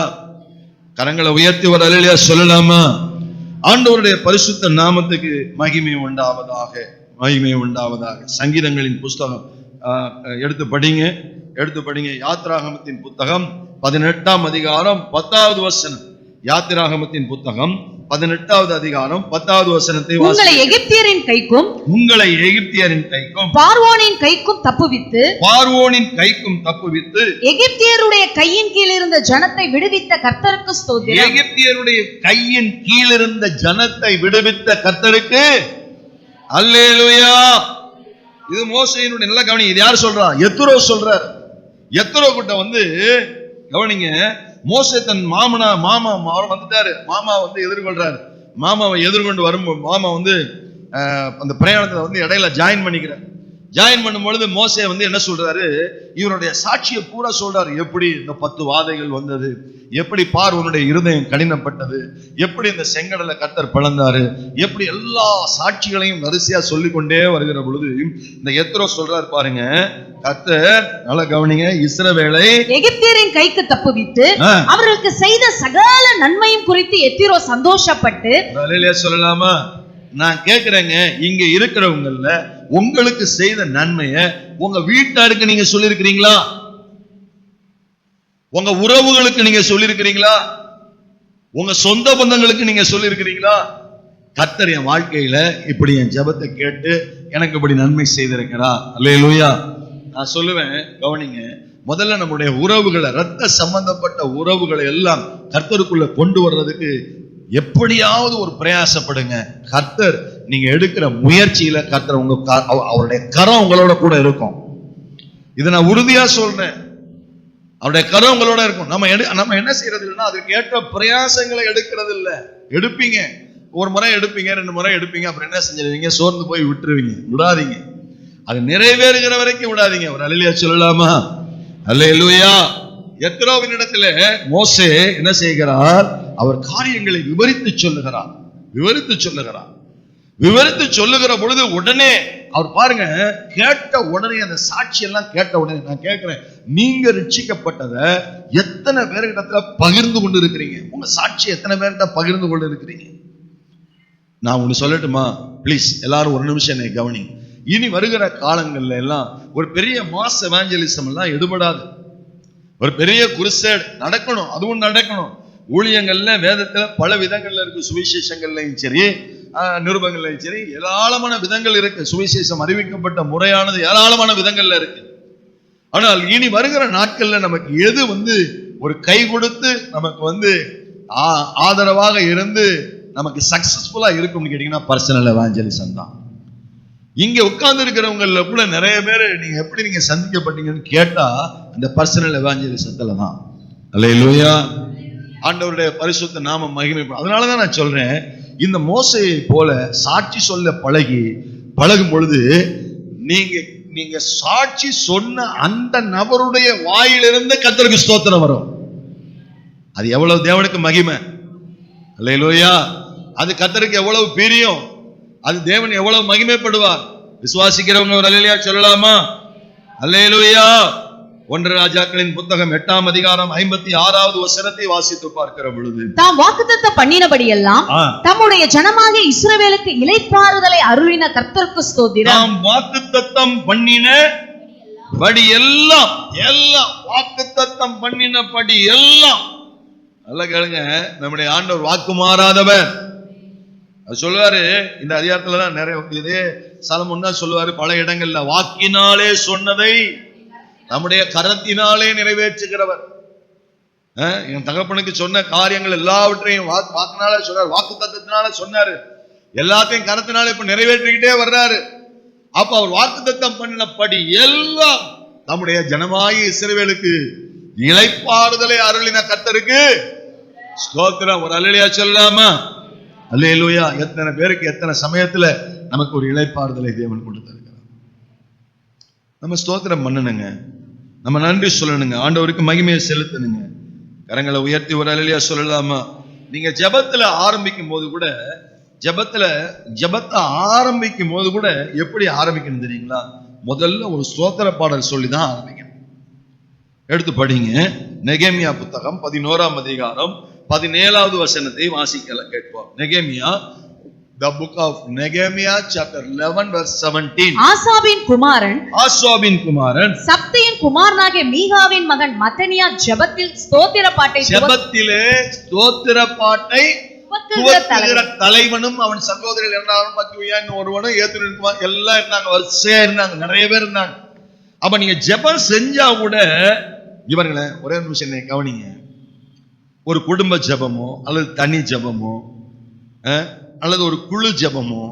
கரங்களை உயர்த்தி ஒரு அல்லேலூயா சொல்லலாமா? ஆண்டவருடைய பரிசுத்த நாமத்துக்கு மகிமை உண்டாவதாக. சங்கீதங்களின் புஸ்தகம் எடுத்து படிங்க. யாத்ராகமத்தின் புத்தகம் 18ஆம் அதிகாரம் 10வது வசனம். யாத்திராகமத்தின் புத்தகம் 18வது அதிகாரம் 10வது வசனத்தை உங்களை எகிப்தியரின் கைக்கும் பார்வோனின் கைக்கும் தப்புவித்து எகிப்தியருடைய கையின் கீழ் இருந்த ஜனத்தை விடுவித்த கர்த்தருக்கு ஸ்தோத்திரம். எகிப்தியருடைய கையின் கீழ் இருந்த ஜனத்தை விடுவித்த கர்த்தருக்கு அல்லேலூயா. இது மோசேயினுடைய நல்ல கவனி. இது யார் சொல்றா? யெத்ரோ சொல்றார். யெத்ரோ கிட்ட கவனிங்க, மோசே தன் மாமா வந்துட்டாரு. மாமா எதிர்கொள்றாரு. மாமாவை எதிர்கொண்டு வரும்போது மாமா அந்த பிரயாணத்துல இடையில ஜாயின் பண்ணிக்கிறார். ஜாயின் பண்ணும் பொழுது மோசே என்ன சொல்றாரு? இவருடைய சாட்சியை பூரா சொல்றாரு. எப்படி இந்த 10 வாதைகள் வந்தது, எப்படி பார்வோனுடைய இருதயம் கடினப்பட்டது, எப்படி இந்த செங்கடலை கர்த்தர் பிளந்தாரு, எப்படி எல்லா சாட்சிகளையும் வரிசையா சொல்லிக்கொண்டே வருகிற பொழுது இந்த யெத்ரோ சொல்றாரு பாருங்க, கர்த்தர் நல்ல கவனிங்க, இஸ்ரவேலை எகிப்தியரின் கைக்கு தப்புவித்து அவர்களுக்கு செய்த சகல நன்மையும் குறித்து யெத்ரோ சந்தோஷப்பட்டு. சொல்லலாமா? நான் கேட்கிறேங்க, இங்க இருக்கிறவங்கல்ல உங்களுக்கு செய்த நன்மைய உங்க வீட்டாருக்கு நீங்க சொல்லிருக்கிறீங்களா? உங்க உறவுகளுக்கு நீங்க சொல்லிருக்கிறீங்களா? உங்க சொந்த பந்தங்களுக்கு நீங்க சொல்லிருக்கிறீங்களா? கர்த்தர் என் வாழ்க்கையில இப்படி என் ஜெபத்தை கேட்டு எனக்கு இப்படி நன்மை செய்திருக்கிறா. அல்லேலூயா. நான் சொல்லுவேன், கவனிங்க, முதல்ல நம்முடைய உறவுகளை, ரத்த சம்பந்தப்பட்ட உறவுகளை எல்லாம் கர்த்தருக்குள்ள கொண்டு வர்றதுக்கு எப்படியாவது ஒரு பிரயாசப்படுங்க. கர்த்தர் நீங்க எடுக்கிற முயற்சியில கர்த்தர் அவருடைய கரம் உங்களோட கூட இருக்கும். இதை நான் உறுதியா சொல்றேன். அவருடைய கரம் உங்களோட இருக்கும். நம்ம என்ன செய்யறது இல்லைன்னா அதுக்கு ஏற்ற பிரயாசங்களை எடுக்கிறது இல்லை. எடுப்பீங்க, ஒரு முறை எடுப்பீங்க, 2 முறை எடுப்பீங்க, அப்புறம் என்ன செஞ்சிருவீங்க? சோர்ந்து போய் விட்டுருவீங்க. விடாதீங்க, அது நிறைவேறுகிற வரைக்கும் விடாதீங்க. ஒரு அல்லேலூயா சொல்லலாமா? அல்லேலூயா. யெத்ரோவின் இடத்துல மோசே என்ன செய்கிறார்? அவர் காரியங்களை விவரித்து சொல்லுகிற பொழுது உடனே அவர் பாருங்க, கேட்ட உடனே அந்த சாட்சி எல்லாம் கேட்ட உடனே நான் கேட்கிறேன், நீங்க ரட்சிக்கப்பட்டதை எத்தனை பேர்கிட்ட பகிர்ந்து கொண்டு இருக்கிறீங்க? உங்க சாட்சி எத்தனை பேர்கிட்ட பகிர்ந்து கொண்டு இருக்கிறீங்க? நான் ஒண்ணு சொல்லட்டுமா? பிளீஸ் எல்லாரும் ஒரு நிமிஷம் என்னை கவனி. இனி வருகிற காலங்கள்ல எல்லாம் ஒரு பெரிய மாஸ் எவாஞ்சலிசம் எல்லாம் எடுபடாது. ஒரு பெரிய குருசேட் நடக்கணும், அதுவும் நடக்கணும். ஊழியங்கள்ல வேதத்துல பல விதங்கள்ல இருக்கு. சுவிசேஷங்கள்லையும் சரி, நிருபங்கள்லையும் சரி, ஏராளமான விதங்கள் இருக்கு. சுவிசேஷம் அறிவிக்கப்பட்ட முறையானது ஏராளமான விதங்கள்ல இருக்கு. ஆனால் இனி வருகிற நாட்கள்ல நமக்கு எது ஒரு கை கொடுத்து நமக்கு ஆதரவாக இருந்து நமக்கு சக்சஸ்ஃபுல்லா இருக்கும்னு கேட்டீங்கன்னா பர்சனல் எவாஞ்சலிசம் தான். இங்க உட்கார்ந்து இருக்கிறவங்கள கூட நிறைய பேர் நீங்க சந்திக்கப்பட்டீங்கன்னு கேட்டா அந்த பர்சனல் எவாஞ்சலிசத்துல தான். அல்லேலூயா. ஆண்டவருடைய பரிசுத்த நாம மகிமைப்படும். அதனாலதான் நான் சொல்றேன், இந்த மோசேயை போல சாட்சி சொல்ல பழகும் பொழுது நீங்க சாட்சி சொன்ன அந்த நபருடைய வாயிலிருந்து கர்த்தருக்கு ஸ்தோத்திரம் வரும். அது எவ்வளவு தேவனுக்கு மகிமை. அல்லேலூயா. அது கர்த்தருக்கு எவ்வளவு பிரியம், அது தேவன் எவ்வளவு மகிமைப்படுவார். விசுவாசிக்கிறவங்க ஒரு அல்லேலூயா சொல்லலாமா? அல்லேலூயா. 1 ராஜாக்களின் புத்தகம் 8ஆம் அதிகாரம் 56வது வசனத்தை வாசித்து பார்க்கிற பொழுது, தாம் வாக்குத்தத்தம் பண்ணினபடியெல்லாம் தம்முடைய ஜனமாகிய இஸ்ரவேலுக்கு இளைப்பாறுதலை அருளின கர்த்தருக்கு ஸ்தோத்திரம். தாம் வாக்குத்தத்தம் பண்ணினபடி எல்லாம் வாக்குத்தத்தம் பண்ணினபடி எல்லாம். நல்லா கேளுங்க, நம்முடைய ஆண்டவர் வாக்கு மாறாதவர். அது சொல்லுவாரு இந்த அதிகாரத்துலதான் நிறைய இதே சாலமோன் தான் சொல்லுவாரு பல இடங்கள்ல, வாக்கினாலே சொன்னதை நம்முடைய கரத்தினாலே நிறைவேற்றுகிறவர். என் தகப்பனுக்கு சொன்ன காரியங்கள் எல்லாவற்றையும் வாக்குனால சொன்னார், வாக்கு தத்தத்தினால சொன்னாரு, எல்லாத்தையும் கரத்தினால இப்ப நிறைவேற்றிக்கிட்டே வர்றாரு. அப்ப அவர் வாக்கு தத்தம் பண்ணினபடி எல்லாம் நம்முடைய ஜனமாகி இஸ்ரவேலுக்கு இளைப்பாறுதலை அருளின கர்த்தருக்கு ஸ்தோத்திரம். ஒரு அல்லேலூயா சொல்லாமா? அல்லேலூயா. எத்தனை பேருக்கு எத்தனை சமயத்துல நமக்கு ஒரு இளைப்பாறுதலை தேவன் கொடுத்திருக்கிறார். நம்ம ஸ்தோத்திரம் பண்ணணுங்க, நம்ம நன்றி சொல்லணுங்க, ஆண்டவருக்கு மகிமையை செலுத்தணுங்க. கரங்களை உயர்த்தி ஒரு அல்லேலூயா சொல்லலாமா? நீங்க ஜெபத்துல ஆரம்பிக்கும் போது கூட ஜெபத்தை ஆரம்பிக்கும் போது கூட எப்படி ஆரம்பிக்கணும் தெரியுங்களா? முதல்ல ஒரு ஸ்தோத்திர பாடல் சொல்லிதான் ஆரம்பிக்கணும். எடுத்து படிங்க. நெகேமியா புத்தகம் 11ஆம் அதிகாரம் 17வது வசனத்தை வாசிக்கல கேட்போம். நெகேமியா The book of Nehemiah chapter 11 verse 17. ஆசாபின் குமாரன் சப்தியின் குமாரனாகிய மீகாவின் மகன் மத்தனியா ஜெபத்தில் ஸ்தோத்திர பாட்டை துவக்குகிற தலைவனும் அவன் சகோதரர்கள் இருந்தாலும் பத்துவியா ஒருவனும் ஏத்துக்குமார் எல்லாம் இருந்தாங்க, வரிசையா இருந்தாங்க, நிறைய பேர் இருந்தாங்க. அப்ப நீங்க ஜெபம் செஞ்சா கூட இவர்களை ஒரே நிமிஷம் கவனிங்க. ஒரு குடும்ப ஜெபமோ அல்லது தனி ஜெபமோ அல்லது ஒரு குழு ஜெபமோ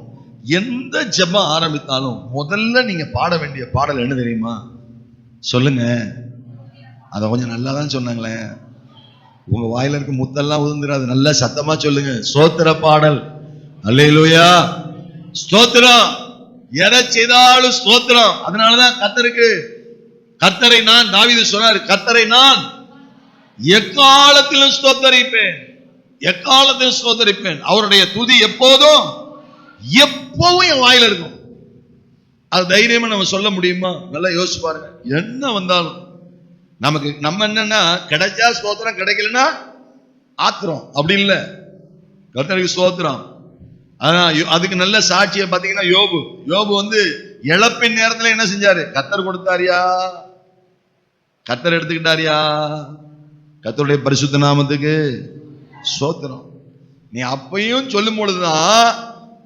எந்த ஜெபம் ஆரம்பித்தாலும் முதல்ல நீங்க பாட வேண்டிய பாடல் என்ன தெரியுமா? சொல்லுங்க. அத கொஞ்சம் நல்லா தான் சொன்னாங்களே. உங்க வாயில இருக்க முத்தெல்லாம் உதிர்ந்துடாது, நல்லா சத்தமா சொல்லுங்க. ஸ்தோத்திர பாடல். அல்லேலூயா, ஸ்தோத்திரம். எதை செய்தாலும் ஸ்தோத்திரம். அதனாலதான் கர்த்தரை நான், தாவீது சொன்னார், கர்த்தரை நான் எக்காலத்திலும் ஸ்தோத்தரிப்பேன், எக்காலத்திலும் ஸ்தோத்தரிப்பேன். அவருடைய துதி எப்போதும் என் வாயில இருக்கும். அது தைரியமா நம்ம சொல்ல முடியுமா? நல்லா யோசிச்சு பாருங்க. என்ன வந்தாலும் நம்ம என்னன்னா, கிடைச்சா ஸ்தோத்திரம், கிடைக்கலன்னா ஆத்திரம். அப்படி இல்லை. கர்த்தருக்கு ஸ்தோத்திரம். அதுக்கு நல்ல சாட்சியை பாத்தீங்கன்னா யோபு வந்து இழப்பின் நேரத்துல என்ன செஞ்சாரு? கர்த்தர் கொடுத்தாரியா, கர்த்தர் எடுத்துக்கிட்டாரியா. கர்த்தருடைய பரிசுத்த நாமத்துக்கு ஸ்தோத்திரம். நீ அப்பையும் சொல்லும் பொழுதுதான்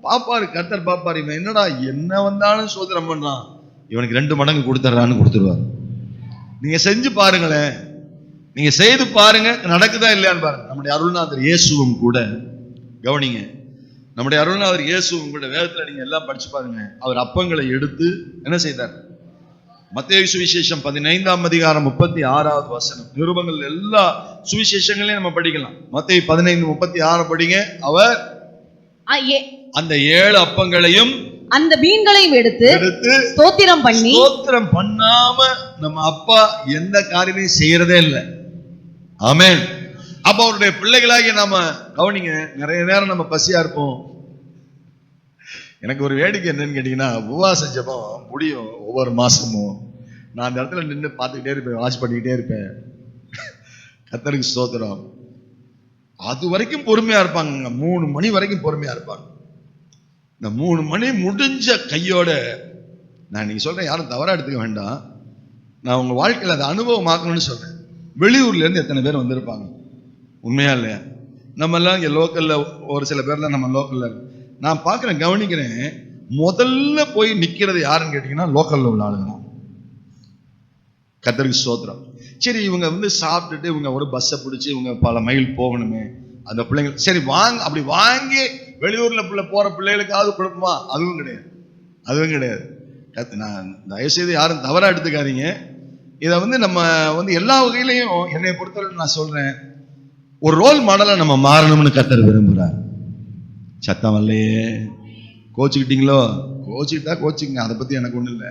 பாப்பாரு, கர்த்தர் பாப்பாரு, இவன் என்னடா என்ன வந்தாலும் ஸ்தோத்திரம் பண்றான், இவனுக்கு 2 மடங்கு கொடுத்துறான்னு கொடுத்துருவார். நீங்க செஞ்சு பாருங்களேன், நீங்க செய்து பாருங்க, நடக்குதா இல்லையான்னு பாருங்க. நம்முடைய அருள்நாதர் இயேசுவும் கூட, கவனிங்க, நம்முடைய அருள்நாதர் இயேசுவும் கூட வேதத்துல நீங்க எல்லாம் படிச்சு பாருங்க. அவர் அப்பங்களை எடுத்து என்ன செய்தார்? மத்தேயு சுவிசேஷம் 15ஆம் அதிகாரம் 36வது வசனம். நிருபங்கள் எல்லா சுவிசேஷங்களையும் நம்ம படிக்கலாம். மத்தேயு 15:36 படிங்க. அவர் அந்த 7 அப்பங்களையும் அந்த மீன்களையும் எடுத்து ஸ்தோத்திரம் பண்ணாம நம்ம அப்பா எந்த காரியத்தையும் செய்யறதே இல்லை. ஆமென். அப்ப அவருடைய பிள்ளைகளாகி நாம கவனிங்க, நிறைய நேரம் நம்ம பசியா இருப்போம். எனக்கு ஒரு வேடிக்கை என்னன்னு கேட்டீங்கன்னா, உபவாச ஜெபம் முடியும் ஒவ்வொரு மாசமும். நான் அந்த இடத்துல நின்று பார்த்துக்கிட்டே இருப்பேன், வாட்ச் பண்ணிக்கிட்டே இருப்பேன். கர்த்தருக்கு ஸ்தோத்திரம். அது வரைக்கும் பொறுமையா இருப்பாங்க. 3 மணி வரைக்கும் பொறுமையா இருப்பாங்க. இந்த 3 மணி முடிஞ்ச கையோட, நான் நீங்க சொல்றேன், யாரும் தவறா எடுத்துக்க வேண்டாம், நான் உங்க வாழ்க்கையில் அதை அனுபவமாக்கணும்னு சொல்றேன். வெளியூர்ல இருந்து எத்தனை பேர் வந்திருப்பாங்க? உண்மையா இல்லையா? நம்ம எல்லாம் இங்க லோக்கல்ல, ஒரு சில பேர்லாம் நம்ம லோக்கல்ல, நான் பார்க்கிறேன், கவனிக்கிறேன். முதல்ல போய் நிக்கிறது யாருன்னு கேட்டீங்கன்னா லோக்கல்ல உள்ள ஆளுங்க. கர்த்தருக்கு ஸ்தோத்திரம். சரி, இவங்க வந்து சாப்பிட்டுட்டு இவங்க ஒரு பஸ்ஸை பிடிச்சி இவங்க பல மைல் போகணுமே, அந்த பிள்ளைங்க சரி வாங்க, அப்படி வாங்கி வெளியூர்ல போற பிள்ளைகளுக்காவது கொடுப்போமா? அதுவும் கிடையாது. நான் தயவுசெய்து யாரும் தவறா எடுத்துக்காதீங்க. இதை வந்து நம்ம வந்து எல்லா வகையிலையும், என்னை பொறுத்தவரை நான் சொல்றேன், ஒரு ரோல் மாடலா நம்ம மாறணும்னு கர்த்தர் விரும்புறார். சத்தம் வரலையே, கோச்சுக்கிட்டீங்களோ? கோச்சுக்கிங்க, அதை பத்தி எனக்கு ஒண்ணு இல்லை.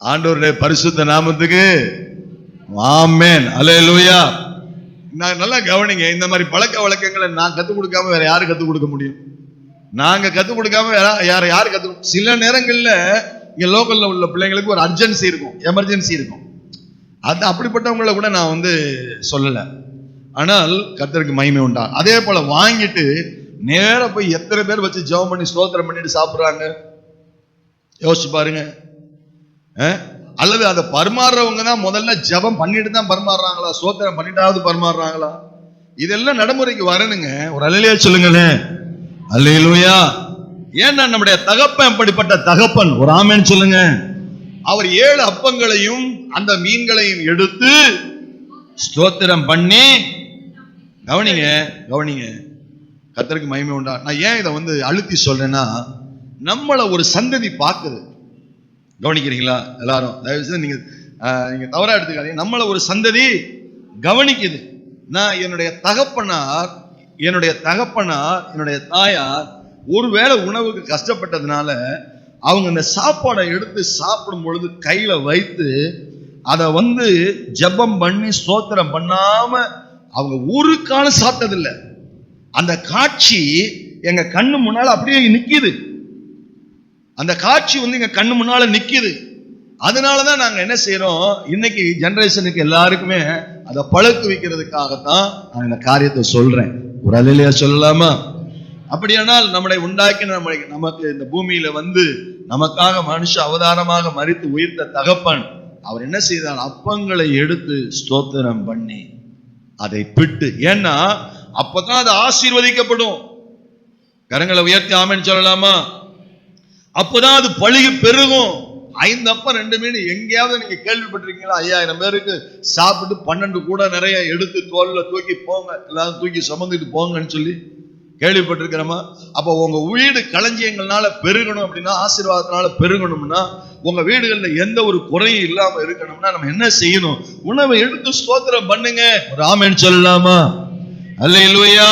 ஆண்டவருடைய பரிசுத்த நாமத்துக்கு ஆமென், அல்லேலூயா. நான் நல்லா கவனிங்க, இந்த மாதிரி பழக்க வழக்கங்களை நான் கத்துக் கொடுக்காம வேற யாரு கத்துக் கொடுக்க முடியும்? நாங்க கத்துக் கொடுக்காம யாரு கத்துக்? சில நேரங்கள்ல இங்க லோக்கல்ல உள்ள பிள்ளைங்களுக்கு ஒரு அர்ஜென்சி இருக்கும், எமர்ஜென்சி இருக்கும். அது அப்படிப்பட்டவங்களை கூட நான் வந்து சொல்லல. ஆனால் கர்த்தருக்கு மகிமை உண்டா. அதே போல வாங்கிட்டு நேர போய் எத்தனை பேர் வச்சு ஜெபம் பண்ணி ஸ்தோத்திரம் பண்ணிட்டு சாப்பிடுறாங்க? யோசிச்சு பாருங்க. அல்லது அதை பரிமாறுறவங்க தான் முதல்ல ஜெபம் பண்ணிட்டு தான் பரிமாறுறாங்களா, ஸ்தோத்திரம் பண்ணிட்டாவது பரிமாறுறாங்களா? இதெல்லாம் நடைமுறைக்கு வரணுங்க. ஒரு அல்லேலூயா சொல்லுங்களேன். அல்லேலூயா. ஏன்னா நம்முடைய தகப்பன் அப்படிப்பட்ட தகப்பன். ஒரு ஆமென் சொல்லுங்க. அவர் 7 அப்பங்களையும் அந்த மீன்களையும் எடுத்து ஸ்தோத்திரம் பண்ணி, கவனிங்க, கர்த்தருக்கு மகிமை உண்டா. நான் ஏன் இதை வந்து அழுத்தி சொல்றேன்னா, நம்மள ஒரு சந்ததி பார்க்குது. கவனிக்கிறீங்களா எல்லாரும்? தயவுசெய்து நீங்க தவறா எடுத்துக்காதீங்க. நம்மள ஒரு சந்ததி கவனிக்குது. நான் என்னுடைய தகப்பனார், என்னுடைய தாயார் ஒருவேளை உணவுக்கு கஷ்டப்பட்டதுனால அவங்க இந்த சாப்பாடை எடுத்து சாப்பிடும் பொழுது கையில வைத்து அதை வந்து ஜெபம் பண்ணி ஸ்தோத்திரம் பண்ணாம அவங்க ஒரு காலம் சாப்பிட்டதில்லை. அந்த காட்சி எங்க கண்ணு முன்னால அப்படியே நிக்குது. அந்த காட்சி வந்து எங்க கண்ணு முன்னால நிக்குது. அதனாலதான் நாங்க என்ன செய்யறோம், இன்னைக்கு ஜெனரேஷனுக்கு எல்லாருக்குமே அதை பழக்க வைக்கிறதுக்காகத்தான் நான் இந்த காரியத்தை சொல்றேன். ஒரு அல்லேலூயா சொல்லலாமா? அப்படியானால் நம்மளை உண்டாக்கி நமக்கு இந்த பூமியில வந்து நமக்காக மனுஷ அவதாரமாக மரித்து உயிர்த்த தகப்பன் அவர் என்ன செய்தார்? அப்பங்களை எடுத்து ஸ்தோத்திரம் பண்ணி அதை பிட்டு, ஏன்னா அப்பதான் அது ஆசீர்வதிக்கப்படும். கரங்களை உயர்த்தி ஆமென் சொல்லலாமா? அப்பதான் அது பழுகி பெருகும். 5 அப்பம் 2 மீன் எங்கேயாவது நீங்க கேள்விப்பட்டிருக்கீங்களா? 5000 பேருக்கு சாப்பிட்டு 12 கூட நிறைய எடுத்து தோல்ல தூக்கி போங்க, எல்லாரும் தூக்கி சுமந்துட்டு போங்கன்னு சொல்லி கேள்விப்பட்டிருக்கிறோமா? அப்ப உங்க வீடு களஞ்சியங்கள்னால பெருகணும் அப்படின்னா, ஆசீர்வாதத்தினால பெருகணும்னா, உங்க வீடுகள்ல எந்த ஒரு குறையும் இல்லாம இருக்கணும்னா நம்ம என்ன செய்யணும்? உணவை எடுத்து ஸ்தோத்திரம் பண்ணுங்க. ஒரு ஆமென் சொல்லலாமா? அல்லேலூயா.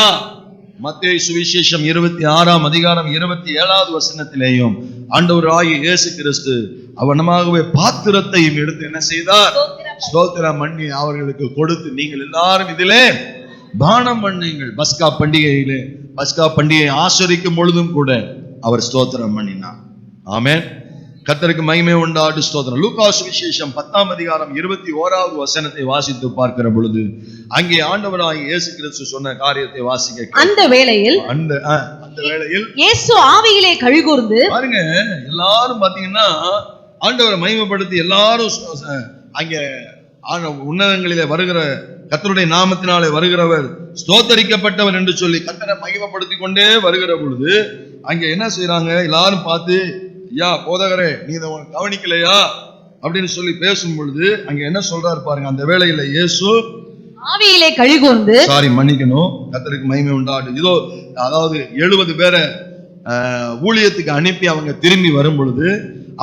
மத்தேயு சுவிசேஷம் 26ஆம் அதிகாரம் 27வது வசனத்திலேயும் ஆண்டவராகிய இயேசு கிறிஸ்து அவனமாகவே பாத்திரத்தையும் எடுத்து என்ன செய்தார்? ஸ்தோத்திரம் பண்ணி அவர்களுக்கு கொடுத்து, நீங்கள் எல்லாரும் இதிலே பானம் பண்ணுங்கள். பஸ்கா பண்டிகையிலே, பஸ்கா பண்டிகையை ஆசரிக்கும் பொழுதும் கூட அவர் ஸ்தோத்திரம் பண்ணினார். ஆமென். கர்த்தருக்கு மகிமை உண்டாடு. ஸ்தோத்திரம். லூக்கா சுவிசேஷம் 10ஆம் அதிகாரம் 21வது வசனத்தை வாசித்து பார்க்கிற பொழுது அங்கே ஆண்டவராகிய இயேசு கிறிஸ்து சொன்ன காரியத்தை வாசிக்க, அந்த வேளையில் இயேசு ஆவியிலே கழிகூர்ந்து, பாருங்க எல்லாரும் பாத்தீங்கன்னா ஆண்டவரை மகிமைப்படுத்தி எல்லாரும் அங்கே உன்னதங்களிலே வருகிற கர்த்தருடைய நாமத்தினாலே வருகிறவர் ஸ்தோத்தரிக்கப்பட்டவர் என்று சொல்லி கர்த்தரை மகிமைப்படுத்தி கொண்டே வருகிற பொழுது அங்க என்ன செய்யறாங்க? எல்லாரும் பார்த்து, ஐயா போதகரே, நீ இதை கவனிக்கலையா அப்படின்னு சொல்லி பேசும் பொழுது அங்க என்ன சொல்றாரு பாருங்க. அந்த வேளையில இயேசு ஆவியிலே கழிகூர்ந்து, மன்னிக்கணும், கர்த்தருக்கு மகிமை உண்டாடு. இதோ அதாவது 70 பேரை ஊழியத்துக்கு அனுப்பி அவங்க திரும்பி வரும் பொழுது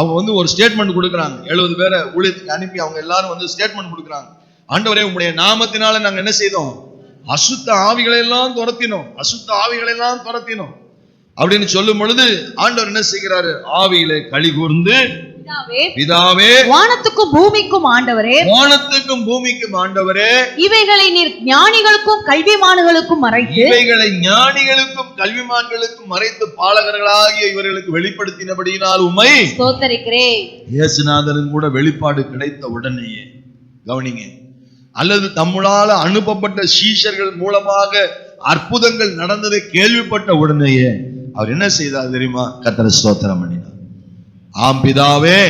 அவங்க ஒரு ஸ்டேட்மெண்ட் கொடுக்குறாங்க. 70 பேரை ஊழியத்துக்கு அனுப்பி அவங்க எல்லாரும் ஸ்டேட்மெண்ட் கொடுக்குறாங்க. ஆண்டவரே, உம்முடைய நாமத்தினால நாங்க என்ன செய்தோம்? அசுத்த ஆவிகளை எல்லாம் துரத்தினோம், அசுத்த ஆவிகளை எல்லாம் துரத்தினோம் அப்படின்னு சொல்லும் பொழுது ஆண்டவர் என்ன செய்கிறாரு? ஆவியிலே களிகூர்ந்து, பிதாவே, வானத்துக்கும் பூமிக்கும் ஆண்டவரே, வானத்துக்கும் பூமிக்கும் ஆண்டவரே, இவைகளை நீர் ஞானிகளுக்கும் கல்விமான்களுக்கும் மறைத்து, இவைகளை ஞானிகளுக்கும் கல்விமான்களுக்கும் மறைத்து பாலகர்களாகிய இவர்களுக்கு வெளிப்படுத்தினபடியினால் உம்மை ஸ்தோத்தரிக்கிறேன். இயேசுநாதரும் கூட வெளிப்பாடு கிடைத்த உடனேயே, கவனிங்க, அல்லது தம்முளால அனுப்பப்பட்ட சீஷர்கள் மூலமாக அற்புதங்கள் நடந்ததை கேள்விப்பட்ட உடனேயே அவர் என்ன செய்தார் தெரியுமா? கர்த்தரை ஸ்தோத்திரம் பண்ணினார். ஆம் பிதாவே,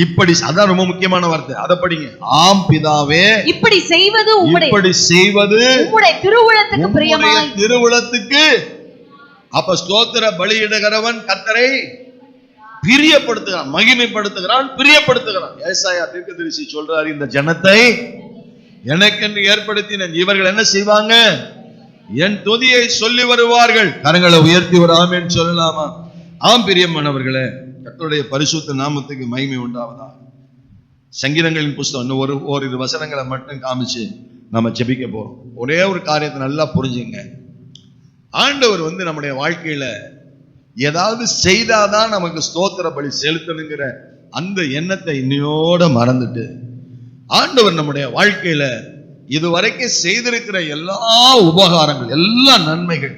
இப்படி, அதான் ரொம்ப முக்கியமான வார்த்தை, அதை படிங்க. ஆம் பிதாவே, இப்படி செய்வது உம்முடைய திருவுளத்துக்கு பிரியமாய், திருவுளத்துக்கு. அப்ப ஸ்தோத்திர பலியிடுகிறவன் கர்த்தரை பிரியப்படுத்துகிறான், மகிமைப்படுத்துகிறான், பிரியப்படுத்துகிறான். ஏசாயா தீர்க்கதரிசி சொல்றாரு, இந்த ஜனத்தை எனக்கென்று ஏற்படுத்தின இவர்கள் என்ன செய்வாங்க? என் துதியை சொல்லி வருவார்கள். கரங்களை உயர்த்தி ஒரு ஆமென் சொல்லலாமா? ஆம் பிரியமானவர்களே, கர்த்தருடைய பரிசுத்த நாமத்துக்கு மகிமை உண்டாவதா. சங்கீதங்களின் புஸ்தகம் இன்னும் ஓரிரு வசனங்களை மட்டும் காமிச்சு நம்ம ஜெபிக்க போறோம். ஒரே ஒரு காரியத்தை நல்லா புரிஞ்சுங்க. ஆண்டவர் நம்முடைய வாழ்க்கையில ஏதாவது செய்தாதான் நமக்கு ஸ்தோத்திர பலி செலுத்தணுங்கிற அந்த எண்ணத்தை இன்னையோட மறந்துட்டு, ஆண்டவர் நம்முடைய வாழ்க்கையில இதுவரைக்கும் செய்திருக்கிற எல்லா உபகாரங்கள், எல்லா நன்மைகள்,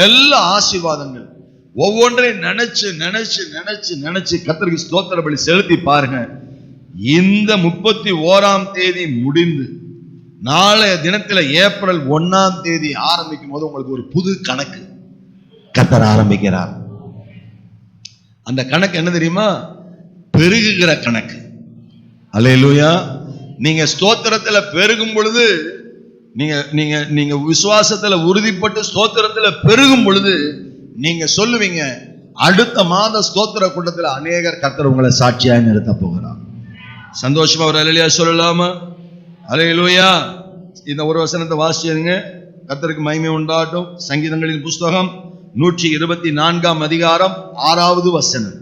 எல்லா ஆசீர்வாதங்கள் ஒவ்வொன்றையும் நினைச்சு நினைச்சு நினைச்சு நினைச்சு கர்த்தருக்கு ஸ்தோத்திர பலி செலுத்தி பாருங்க. இந்த 31ஆம் தேதி முடிந்து நாளைய தினத்துல ஏப்ரல் 1ஆம் தேதி ஆரம்பிக்கும் போது உங்களுக்கு ஒரு புது கணக்கு கர்த்தர் ஆரம்பிக்கிறார். அந்த கணக்கு என்ன தெரியுமா? பெருகுகிற கணக்கு. அல்லேலூயா. நீங்க ஸ்தோத்திரத்துல பெருகும் பொழுது, நீங்க விசுவாசத்துல உறுதிப்பட்டு ஸ்தோத்திரத்துல பெருகும் பொழுது நீங்க சொல்லுவீங்க, அடுத்த மாத ஸ்தோத்திர கூட்டத்துல அநேகர் கர்த்தர் உங்களை சாட்சியாக நிறுத்த போகிறார். சந்தோஷமா ஒரு அல்லேலூயா சொல்லலாமா? அல்லேலூயா. இந்த ஒரு வசனத்தை வாசிச்சுங்க. கர்த்தருக்கு மகிமை உண்டாட்டும். சங்கீதங்களின் புஸ்தகம் 124ஆம் அதிகாரம் 6வது வசனம்.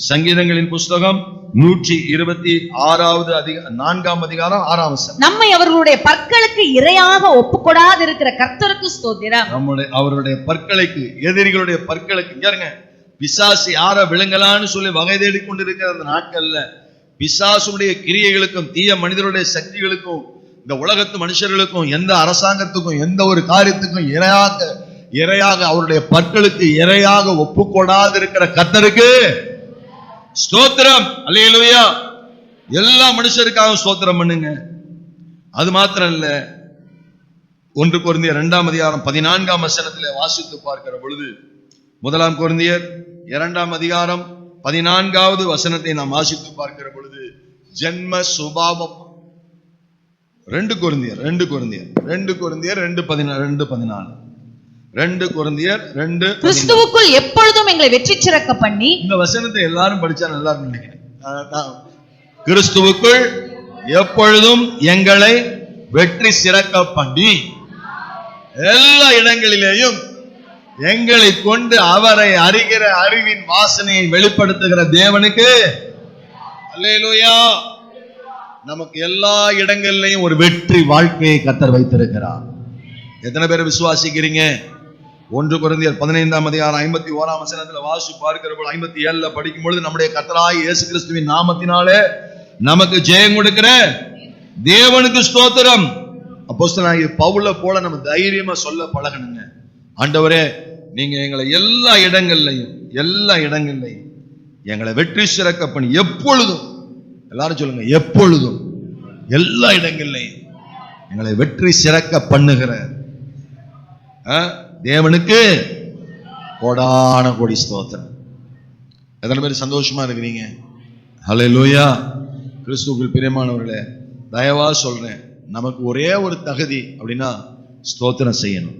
சங்கீதங்களின் புஸ்தகம் 126வது 4ஆம் அதிகாரம் 6ஆம் வசனம். நம்மை அவர்களுடைய பற்களுக்கு இரையாக ஒப்புக்கொடாது இருக்கிற கர்த்தருக்கு ஸ்தோத்திரம். அவருடைய பற்களுக்கு, எதிரிகளுடைய பற்களுக்கு, இங்க பிசாசு யார விழுங்கலான்னு சொல்லி வகை தேடி கொண்டிருக்கிற அந்த நாட்கள்ல பிசாசுடைய கிரியைகளுக்கும் தீய மனிதருடைய சக்திகளுக்கும் இந்த உலகத்து மனுஷர்களுக்கும் எந்த அரசாங்கத்துக்கும் எந்த ஒரு காரியத்துக்கும் இரையாக அவருடைய பற்களுக்கு இரையாக ஒப்புக்கொடாது இருக்கிற கர்த்தருக்கு ஸ்தோத்திரம். அல்லேலூயா. எல்லா மனுஷருக்காக ஸ்தோத்திரம் பண்ணுங்க. அது மாத்திரம் இல்ல, 1 கொரிந்தியர் 2ஆம் அதிகாரம் 14ஆம் வசனத்திலே வாசித்து பார்க்கிற பொழுது 1 கொரிந்தியர் 2 அதிகாரம் 14வது வசனத்தை நாம் வாசித்து பார்க்கிற பொழுது ஜென்ம சுபாவம். 2 கொரிந்தியர் 2 கிறிஸ்துவுக்குள் எப்பொழுதும் எங்களை வெற்றி சிறக்க பண்ணி. இந்த வசனத்தை எல்லாரும் படிச்சா நல்லா இருக்கும் நினைக்கிறேன். கிறிஸ்துவுக்குள் எப்பொழுதும் எங்களை வெற்றி சிறக்க பண்ணி எல்லா இடங்களிலேயும் எங்களை கொண்டு அவரை அறிகிற அறிவின் வாசனையை வெளிப்படுத்துகிற தேவனுக்கு அல்லேலூயா. நமக்கு எல்லா இடங்களிலையும் ஒரு வெற்றி வாழ்க்கையை கர்த்தர் வைத்திருக்கிறார். எத்தனை பேர் விசுவாசிக்கிறீங்க? 1 கொரிந்தியர் 15 அதிகாரம் 51 வசனத்துல வாசி பார்க்கிற போது 57 படிக்கும் பொழுது நம்முடைய கர்த்தராகிய இயேசு கிறிஸ்துவின் நாமத்தினாலே நமக்கு ஜெயம் கொடுக்கிற தேவனுக்கு ஸ்தோத்திரம். அப்போஸ்தலனாகிய பவுலை போல நம்ம தைரியமா சொல்ல பழகணுங்க. ஆண்டவரே, நீங்க எங்களை எல்லா இடங்கள்லையும் எங்களை வெற்றி சிறக்க பண்ணி எப்பொழுதும், எல்லாரும் சொல்லுங்க, எப்பொழுதும் எல்லா இடங்கள்லையும் எங்களை வெற்றி சிறக்க பண்ணுகிற தேவனுக்கு கோடான கோடி ஸ்தோத்திரம். எத்தனை பேர் சந்தோஷமா இருக்கிறீங்க? ஹல்லேலூயா. கிறிஸ்துவுக்குள் பிரியமானவர்களே, தயவா சொல்றேன், நமக்கு ஒரே ஒரு தகுதி அப்படின்னா ஸ்தோத்திரம் செய்யணும்,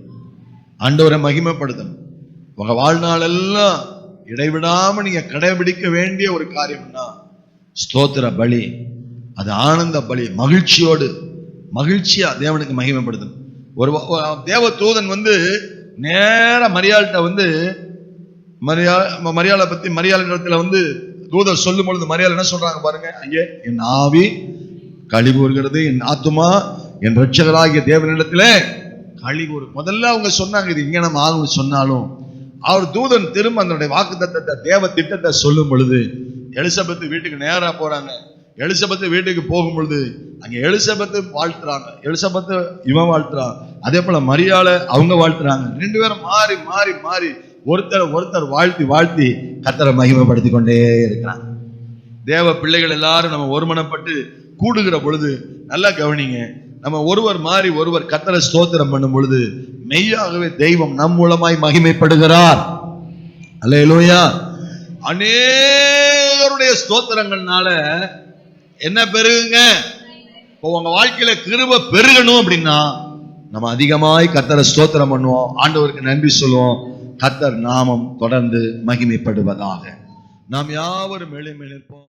ஆண்டவரை மகிமைப்படுத்தணும். உங்க வாழ்நாள் எல்லாம் இடைவிடாம நீங்க கடைபிடிக்க வேண்டிய ஒரு காரியம்னா ஸ்தோத்திர பலி. அது ஆனந்த பலி, மகிழ்ச்சியா தேவனுக்கு மகிமைப்படுத்தணும். ஒரு தேவ தூதன் நேர மரியாள்கிட்ட மரியாளை பத்தி மரியாளிடத்துல தூதர் சொல்லும் பொழுது மரியாள் என்ன சொல்றாங்க பாருங்க. ஐயே, என் ஆவி களி கூறுகிறது, என் ஆத்துமா என் ரட்சகராகிய தேவனிடத்துல களி கூறு. முதல்ல அவங்க சொன்னாங்க, இது இங்க நம்ம ஆகும் சொன்னாலும் அவர் தூதன் திரும்ப அதனுடைய வாக்கு தத்தத்தை தேவ திட்டத்தை சொல்லும் பொழுது எலிசபெத் வீட்டுக்கு நேரா போறாங்க. எலிசபெத் வீட்டுக்கு போகும் பொழுது அங்க எலிசபெத் வாழ்த்துறாங்க, எலிசபெத் இவன் வாழ்த்துறான், அதே போல மரியாளை அவங்க வாழ்த்துறாங்க. 2 பேரும் மாறி மாறி மாறி ஒருத்தர் வாழ்த்தி கர்த்தரை மகிமைப்படுத்தி கொண்டே இருக்கிறாங்க. தேவ பிள்ளைகள் எல்லாரும் நம்ம ஒருமனப்பட்டு கூடுகிற பொழுது நல்லா கவனிங்க, நம்ம ஒருவர் மாறி ஒருவர் கர்த்தரை ஸ்தோத்திரம் பண்ணும் பொழுது மெய்யாகவே தெய்வம் நம் மூலமாய் மகிமைப்படுகிறார். அல்லேலூயா. அநேகருடைய ஸ்தோத்திரங்கள்னால என்ன பெருகுங்க? உங்க வாழ்க்கையில கிருபை பெருகணும் அப்படின்னா நம்ம அதிகமாய் கர்த்தரை ஸ்தோத்திரம் பண்ணுவோம், ஆண்டவருக்கு நன்றி சொல்லுவோம். கர்த்தர் நாமம் தொடர்ந்து மகிமைப்படுவதாக. நாம் யாவரும் மேலே மேலே இருப்போம்.